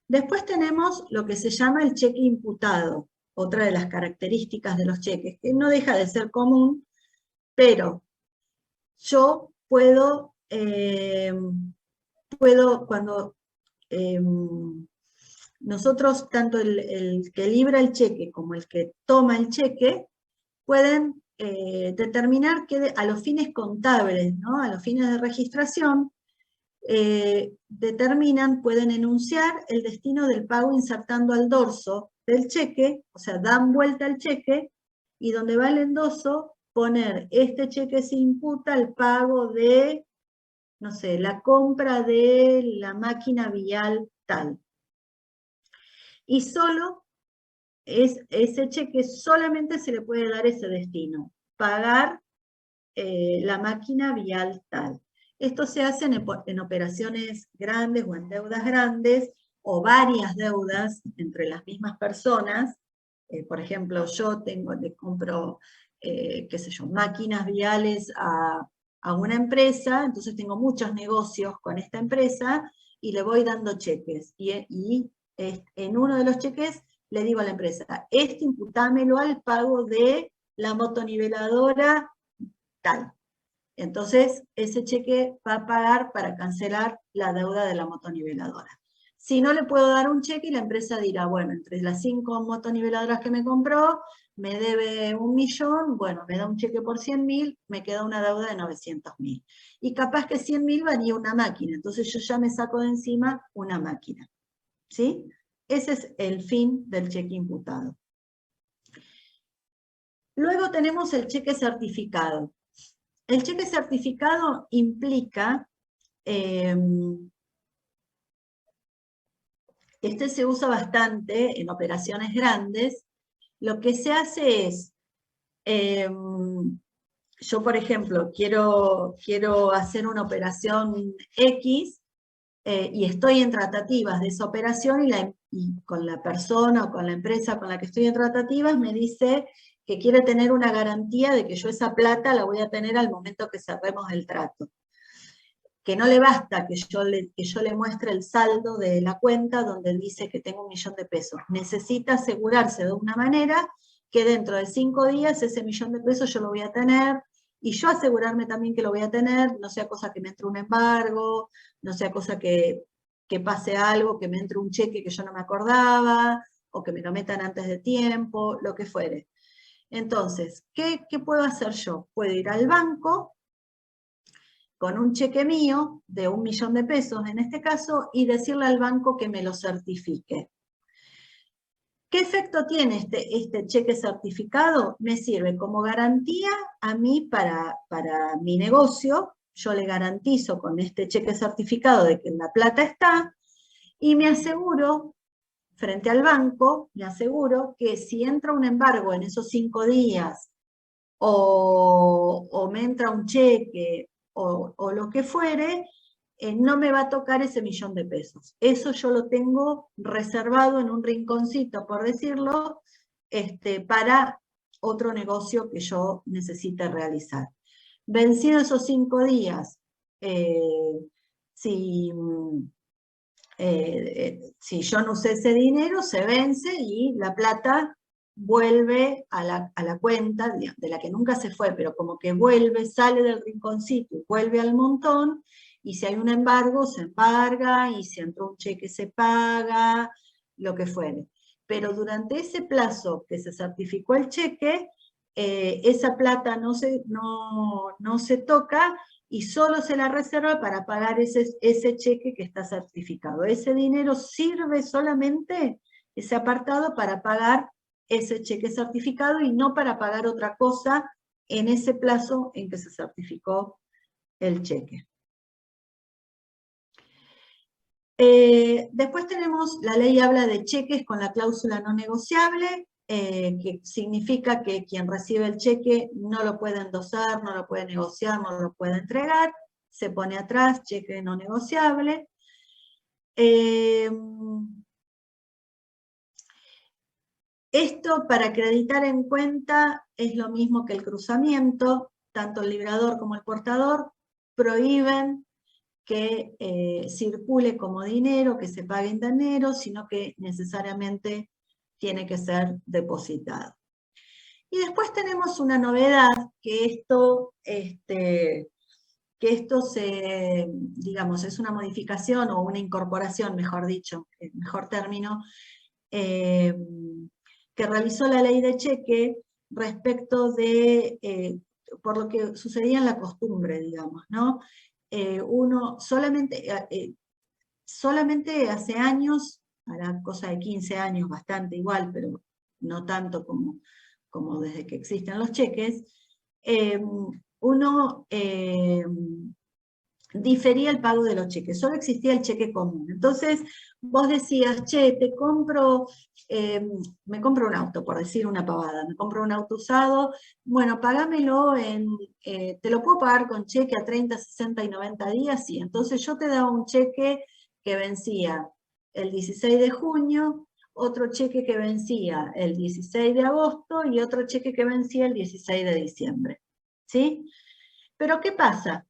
Después tenemos lo que se llama el cheque imputado, otra de las características de los cheques, que no deja de ser común, pero yo cuando eh, nosotros, tanto el que libra el cheque como el que toma el cheque, pueden determinar que a los fines contables, ¿no? A los fines de registración, pueden enunciar el destino del pago insertando al dorso del cheque, o sea, dan vuelta al cheque, y donde va el endoso, poner este cheque se imputa al pago de, no sé, la compra de la máquina vial tal. Y ese cheque solamente se le puede dar ese destino, pagar la máquina vial tal. Esto se hace en operaciones grandes o en deudas grandes o varias deudas entre las mismas personas. Por ejemplo, le compro, qué sé yo, máquinas viales a una empresa, entonces tengo muchos negocios con esta empresa y le voy dando cheques. Y en uno de los cheques le digo a la empresa, imputámelo al pago de la motoniveladora tal. Entonces, ese cheque va a pagar para cancelar la deuda de la motoniveladora. Si no le puedo dar un cheque, la empresa dirá, bueno, entre las 5 motoniveladoras que me compró, me debe 1.000.000, bueno, me da un cheque por 100.000, me queda una deuda de 900.000. Y capaz que 100.000 valía una máquina, entonces yo ya me saco de encima una máquina. ¿Sí? Ese es el fin del cheque imputado. Luego tenemos el cheque certificado. El cheque certificado implica, este se usa bastante en operaciones grandes. Lo que se hace es, yo por ejemplo, quiero hacer una operación X, y estoy en tratativas de esa operación y con la persona o con la empresa con la que estoy en tratativas me dice que quiere tener una garantía de que yo esa plata la voy a tener al momento que cerremos el trato. Que no le basta que yo le muestre el saldo de la cuenta donde dice que tengo 1.000.000 de pesos. Necesita asegurarse de una manera que dentro de 5 días ese 1.000.000 de pesos yo lo voy a tener, y yo asegurarme también que lo voy a tener, no sea cosa que me entre un embargo, no sea cosa que pase algo, que me entre un cheque que yo no me acordaba, o que me lo metan antes de tiempo, lo que fuere. Entonces, ¿qué puedo hacer yo? Puedo ir al banco con un cheque mío de 1.000.000 de pesos en este caso y decirle al banco que me lo certifique. ¿Qué efecto tiene este cheque certificado? Me sirve como garantía a mí para mi negocio. Yo le garantizo con este cheque certificado de que la plata está, y me aseguro, frente al banco, me aseguro que si entra un embargo en esos 5 días, o me entra un cheque, o lo que fuere, no me va a tocar ese 1.000.000 de pesos. Eso yo lo tengo reservado en un rinconcito, por decirlo, para otro negocio que yo necesite realizar. Vencidos esos 5 días, si yo no usé ese dinero, se vence y la plata vuelve a la cuenta de la que nunca se fue, pero como que vuelve, sale del rinconcito y vuelve al montón, y si hay un embargo, se embarga, y si entró un cheque, se paga, lo que fuere. Pero durante ese plazo que se certificó el cheque, esa plata no se toca, y solo se la reserva para pagar ese cheque que está certificado. Ese dinero sirve solamente, ese apartado, para pagar ese cheque certificado y no para pagar otra cosa en ese plazo en que se certificó el cheque. Después tenemos, la ley habla de cheques con la cláusula no negociable, que significa que quien recibe el cheque no lo puede endosar, no lo puede negociar, no lo puede entregar, se pone atrás, cheque no negociable. Esto, para acreditar en cuenta, es lo mismo que el cruzamiento. Tanto el librador como el portador prohíben que circule como dinero, que se pague en dinero, sino que necesariamente tiene que ser depositado. Y después tenemos una novedad, que esto digamos, es una modificación o una incorporación, mejor dicho, el mejor término, que realizó la ley de cheque respecto de, por lo que sucedía en la costumbre, digamos, ¿no? Uno solamente hace años, hará cosa de 15 años, bastante igual, pero no tanto como desde que existen los cheques, uno difería el pago de los cheques, solo existía el cheque común. Entonces vos decías, che, me compro un auto, por decir una pavada, me compro un auto usado, bueno, pagámelo te lo puedo pagar con cheque a 30, 60 y 90 días, sí. Entonces yo te daba un cheque que vencía el 16 de junio, otro cheque que vencía el 16 de agosto y otro cheque que vencía el 16 de diciembre, ¿sí? Pero ¿qué pasa?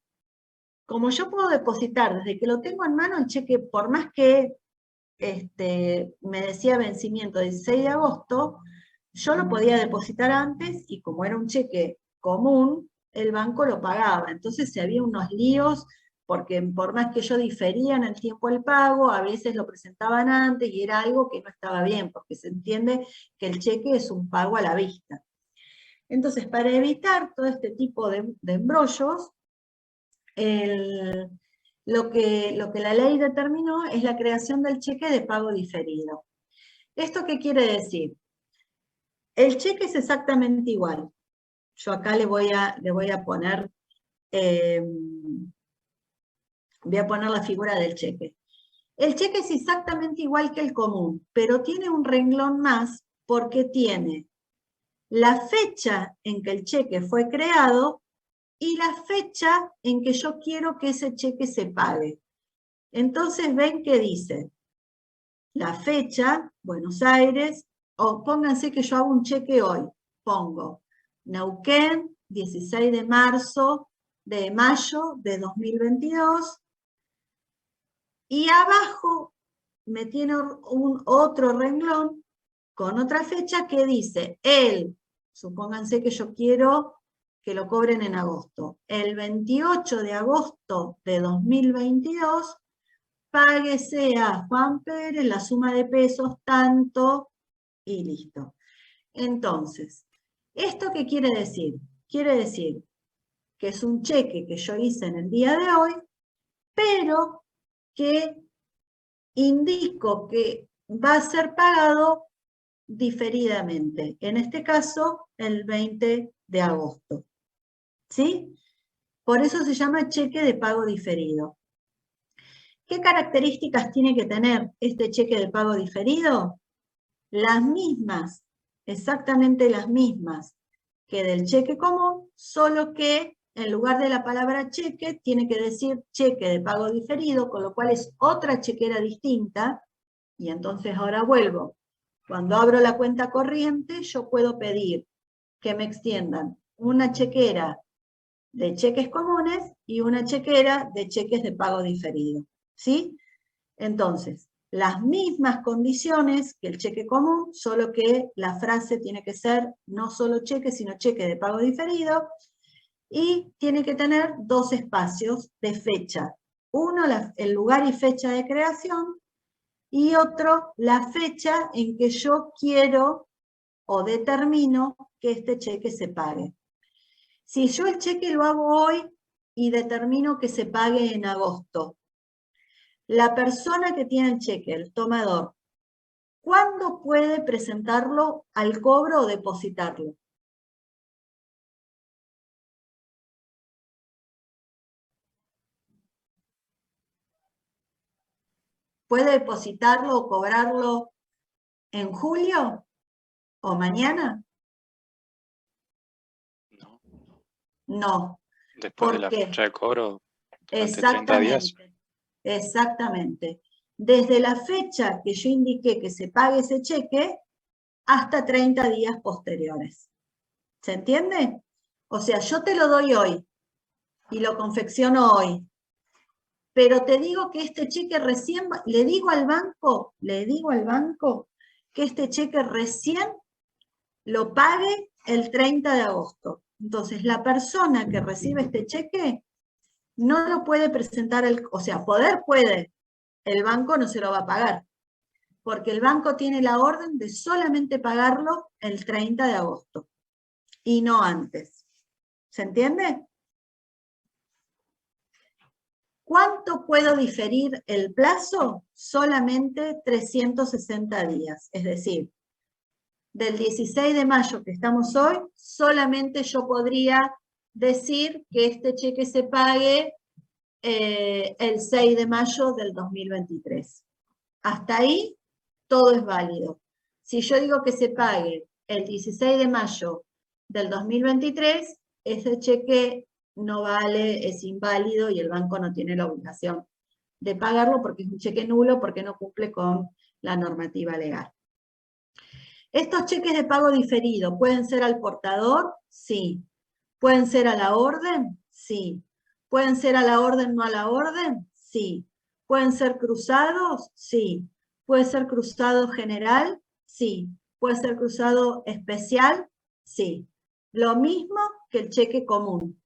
Como yo puedo depositar desde que lo tengo en mano el cheque, por más que me decía vencimiento 16 de agosto, yo lo podía depositar antes y como era un cheque común, el banco lo pagaba. Entonces si había unos líos, porque por más que yo difería en el tiempo el pago, a veces lo presentaban antes y era algo que no estaba bien, porque se entiende que el cheque es un pago a la vista. Entonces, para evitar todo este tipo de embrollos, lo que la ley determinó es la creación del cheque de pago diferido. ¿Esto qué quiere decir? El cheque es exactamente igual. Yo acá le voy a poner, la figura del cheque. El cheque es exactamente igual que el común, pero tiene un renglón más porque tiene la fecha en que el cheque fue creado y la fecha en que yo quiero que ese cheque se pague. Entonces ven que dice la fecha, Buenos Aires, o pónganse que yo hago un cheque hoy, pongo Neuquén, 16 de mayo de 2022, y abajo me tiene otro renglón con otra fecha que dice supónganse que yo quiero que lo cobren en agosto, el 28 de agosto de 2022, páguese a Juan Pérez la suma de pesos tanto y listo. Entonces, ¿esto qué quiere decir? Quiere decir que es un cheque que yo hice en el día de hoy, pero que indico que va a ser pagado diferidamente. En este caso, el 20 de agosto. ¿Sí? Por eso se llama cheque de pago diferido. ¿Qué características tiene que tener este cheque de pago diferido? Las mismas, exactamente las mismas que del cheque común, solo que en lugar de la palabra cheque, tiene que decir cheque de pago diferido, con lo cual es otra chequera distinta, y entonces ahora vuelvo. Cuando abro la cuenta corriente, yo puedo pedir que me extiendan una chequera de cheques comunes y una chequera de cheques de pago diferido, ¿sí? Entonces, las mismas condiciones que el cheque común, solo que la frase tiene que ser no solo cheque, sino cheque de pago diferido, y tiene que tener dos espacios de fecha. Uno, el lugar y fecha de creación, y otro, la fecha en que yo quiero o determino que este cheque se pague. Si yo el cheque lo hago hoy y determino que se pague en agosto, la persona que tiene el cheque, el tomador, ¿cuándo puede presentarlo al cobro o depositarlo? ¿Puede depositarlo o cobrarlo en julio o mañana? No. No. Después de ¿Por la qué? fecha de cobro, durante 30 días. Exactamente. Exactamente. Desde la fecha que yo indiqué que se pague ese cheque hasta 30 días posteriores. ¿Se entiende? O sea, yo te lo doy hoy y lo confecciono hoy. pero te digo que este cheque recién, le digo al banco que este cheque recién lo pague el 30 de agosto. Entonces, la persona que recibe este cheque no lo puede presentar, o sea, puede, el banco no se lo va a pagar, porque el banco tiene la orden de solamente pagarlo el 30 de agosto, y no antes. ¿Se entiende? ¿Cuánto puedo diferir el plazo? Solamente 360 días, es decir, del 16 de mayo que estamos hoy, solamente yo podría decir que este cheque se pague el 6 de mayo del 2023. Hasta ahí todo es válido. Si yo digo que se pague el 16 de mayo del 2023, ese cheque no vale, es inválido y el banco no tiene la obligación de pagarlo porque es un cheque nulo, porque no cumple con la normativa legal. ¿Estos cheques de pago diferido pueden ser al portador? Sí. ¿Pueden ser a la orden? Sí. ¿Pueden ser a la orden, no a la orden? Sí. ¿Pueden ser cruzados? Sí. ¿Puede ser cruzado general? Sí. ¿Puede ser cruzado especial? Sí. Lo mismo que el cheque común.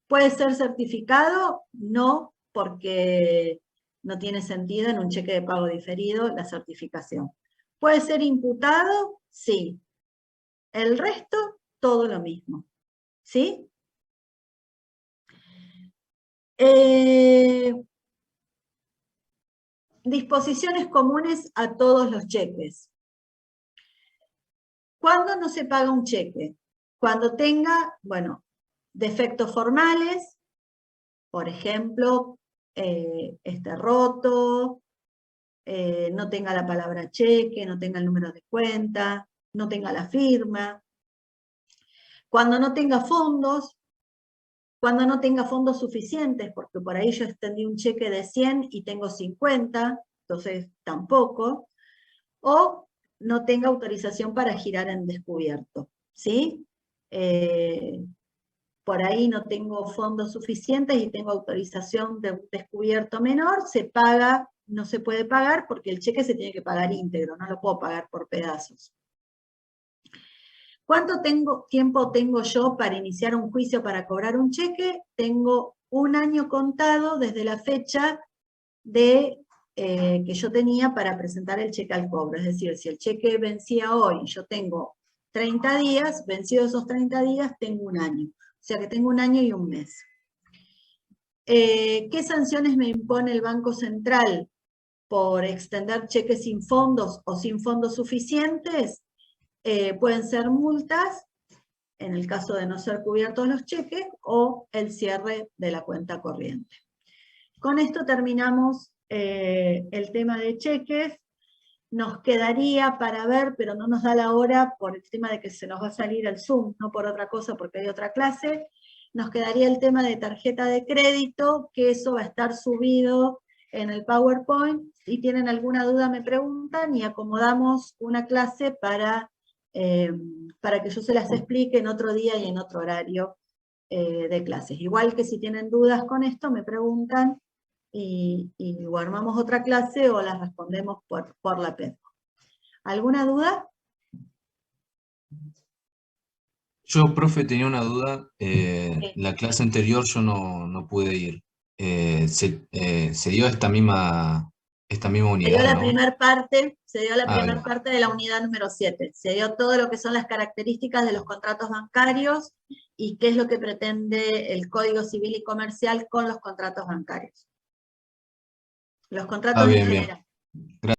¿Puede ser certificado? No, porque no tiene sentido en un cheque de pago diferido la certificación. ¿Puede ser imputado? Sí. El resto, todo lo mismo. ¿Sí? Disposiciones comunes a todos los cheques. ¿Cuándo no se paga un cheque? Cuando tenga, bueno, defectos formales, por ejemplo, esté roto, no tenga la palabra cheque, no tenga el número de cuenta, no tenga la firma. Cuando no tenga fondos, cuando no tenga fondos suficientes, porque por ahí yo extendí un cheque de 100 y tengo 50, entonces tampoco. O no tenga autorización para girar en descubierto, ¿sí? Por ahí no tengo fondos suficientes y tengo autorización de un descubierto menor, se paga, no se puede pagar porque el cheque se tiene que pagar íntegro, no lo puedo pagar por pedazos. ¿Cuánto tiempo tengo yo para iniciar un juicio para cobrar un cheque? Tengo un año contado desde la fecha que yo tenía para presentar el cheque al cobro. Es decir, si el cheque vencía hoy, yo tengo 30 días, vencidos esos 30 días, tengo un año. O sea que tengo un año y un mes. ¿Qué sanciones me impone el Banco Central por extender cheques sin fondos o sin fondos suficientes? Pueden ser multas, en el caso de no ser cubiertos los cheques, o el cierre de la cuenta corriente. Con esto terminamos el tema de cheques. Nos quedaría para ver, pero no nos da la hora por el tema de que se nos va a salir el Zoom, no por otra cosa, porque hay otra clase. Nos quedaría el tema de tarjeta de crédito, que eso va a estar subido en el PowerPoint. Si tienen alguna duda me preguntan y acomodamos una clase para que yo se las explique en otro día y en otro horario de clases. Igual que si tienen dudas con esto, me preguntan y o armamos otra clase o las respondemos por la PED. ¿Alguna duda? Yo, profe, tenía una duda. Sí. La clase anterior yo no pude ir. Se dio esta misma unidad, Se dio la ¿no? primera parte, Bien. parte de la unidad número 7. Se dio todo lo que son las características de los contratos bancarios y qué es lo que pretende el Código Civil y Comercial con los contratos bancarios. Los contratos en Bien, general. bien.